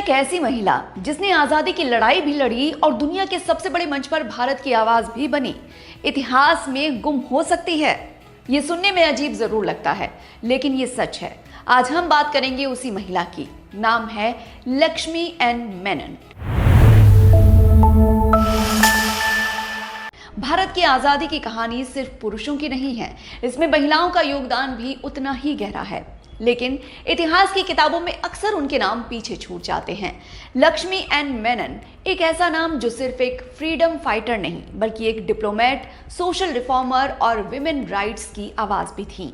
एक ऐसी महिला जिसने आजादी की लड़ाई भी लड़ी और दुनिया के सबसे बड़े मंच पर भारत की आवाज भी बनी, इतिहास में गुम हो सकती है। ये सुनने में अजीब जरूर लगता है, लेकिन ये सच है। आज हम बात करेंगे उसी महिला की। नाम है लक्ष्मी एन मेनन। भारत की आजादी की कहानी सिर्फ पुरुषों की नहीं है, इसमें महिलाओं का योगदान भी उतना ही गहरा है। लेकिन इतिहास की किताबों में अक्सर उनके नाम पीछे छूट जाते हैं। लक्ष्मी एन मेनन एक ऐसा नाम जो सिर्फ एक फ्रीडम फाइटर नहीं, बल्कि एक डिप्लोमेट, सोशल रिफॉर्मर और विमेन राइट्स की आवाज भी थी।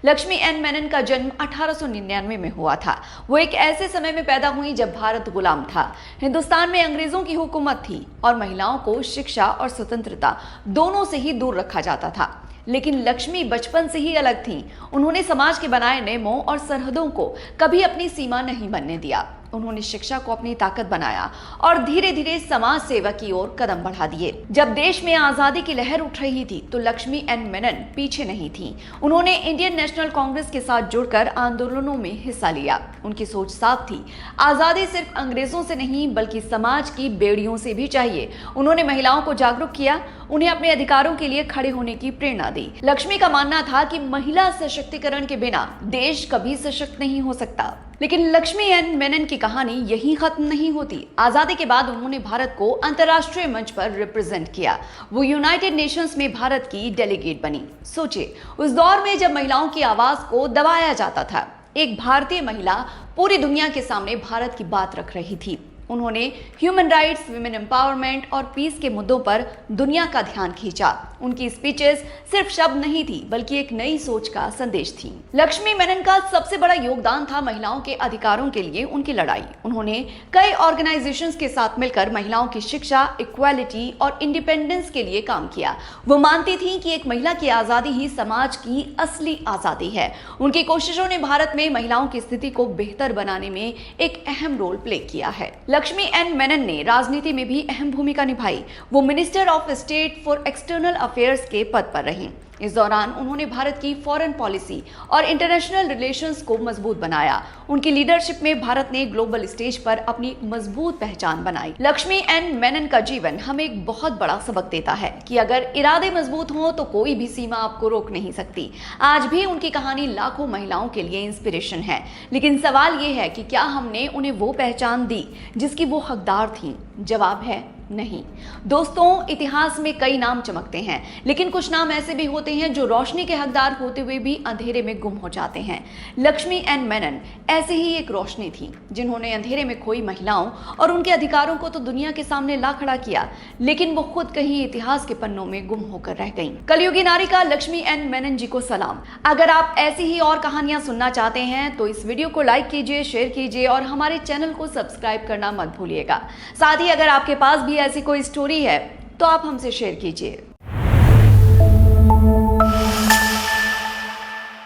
लक्ष्मी एन मेनन का जन्म 1899 में हुआ था। वो एक ऐसे समय में पैदा हुई जब भारत गुलाम था, हिंदुस्तान में अंग्रेजों की हुकूमत थी और महिलाओं को शिक्षा और स्वतंत्रता दोनों से ही दूर रखा जाता था। लेकिन लक्ष्मी बचपन से ही अलग थीं। उन्होंने समाज के बनाए नियमों और सरहदों को कभी अपनी सीमा नहीं बनने दिया। उन्होंने शिक्षा को अपनी ताकत बनाया और धीरे धीरे समाज सेवा की ओर कदम बढ़ा दिए। जब देश में आजादी की लहर उठ रही थी तो लक्ष्मी एन मेनन पीछे नहीं थी। उन्होंने इंडियन नेशनल कांग्रेस के साथ जुड़कर आंदोलनों में हिस्सा लिया। उनकी सोच साफ थी, आजादी सिर्फ अंग्रेजों से नहीं बल्कि समाज की बेड़ियों से भी चाहिए। उन्होंने महिलाओं को जागरूक किया, उन्हें अपने अधिकारों के लिए खड़े होने की प्रेरणा दी। लक्ष्मी का मानना था कि महिला सशक्तिकरण के बिना देश कभी सशक्त नहीं हो सकता। लेकिन लक्ष्मी एन मेनन की कहानी यहीं खत्म नहीं होती। आजादी के बाद उन्होंने भारत को अंतर्राष्ट्रीय मंच पर रिप्रेजेंट किया। वो यूनाइटेड नेशंस में भारत की डेलीगेट बनी। सोचिए, उस दौर में जब महिलाओं की आवाज को दबाया जाता था, एक भारतीय महिला पूरी दुनिया के सामने भारत की बात रख रही थी। उन्होंने ह्यूमन राइट्स, विमेन एम्पावरमेंट और पीस के मुद्दों पर दुनिया का ध्यान खींचा। उनकी स्पीचेस सिर्फ शब्द नहीं थी बल्कि एक नई सोच का संदेश थी। लक्ष्मी मेनन का सबसे बड़ा योगदान था महिलाओं के अधिकारों के लिए उनकी लड़ाई। उन्होंने कई ऑर्गेनाइजेशंस के साथ मिलकर महिलाओं की शिक्षा, इक्वालिटी और इंडिपेंडेंस के लिए काम किया। वो मानती थी कि एक महिला की आजादी ही समाज की असली आजादी है। उनकी कोशिशों ने भारत में महिलाओं की स्थिति को बेहतर बनाने में एक अहम रोल प्ले किया है। लक्ष्मी एन मेनन ने राजनीति में भी अहम भूमिका निभाई। वो minister of state for external affairs के पद पर रहीं। इस दौरान उन्होंने भारत की फॉरेन पॉलिसी और इंटरनेशनल रिलेशंस को मजबूत बनाया। उनकी लीडरशिप में भारत ने ग्लोबल स्टेज पर अपनी मजबूत पहचान बनाई। लक्ष्मी एन मेनन का जीवन हमें एक बहुत बड़ा सबक देता है कि अगर इरादे मजबूत हों तो कोई भी सीमा आपको रोक नहीं सकती। आज भी उनकी कहानी लाखों महिलाओं के लिए इंस्पिरेशन है। लेकिन सवाल ये है कि क्या हमने उन्हें वो पहचान दी जिसकी वो हकदार थीं? जवाब है नहीं। दोस्तों, इतिहास में कई नाम चमकते हैं, लेकिन कुछ नाम ऐसे भी होते हैं जो रोशनी के हकदार होते हुए भी अंधेरे में गुम हो जाते हैं। लक्ष्मी एन मेनन ऐसे ही एक रोशनी थी, जिन्होंने अंधेरे में खोई महिलाओं और उनके अधिकारों को तो दुनिया के सामने ला खड़ा किया, लेकिन वो खुद कहीं इतिहास के पन्नों में गुम होकर रह गईं। कलयुगी नारिका लक्ष्मी एन मेनन जी को सलाम। अगर आप ऐसी ही और कहानियां सुनना चाहते हैं तो इस वीडियो को लाइक कीजिए, शेयर कीजिए और हमारे चैनल को सब्सक्राइब करना मत भूलिएगा। साथ ही अगर आपके पास भी ऐसी कोई स्टोरी है तो आप हमसे शेयर कीजिए।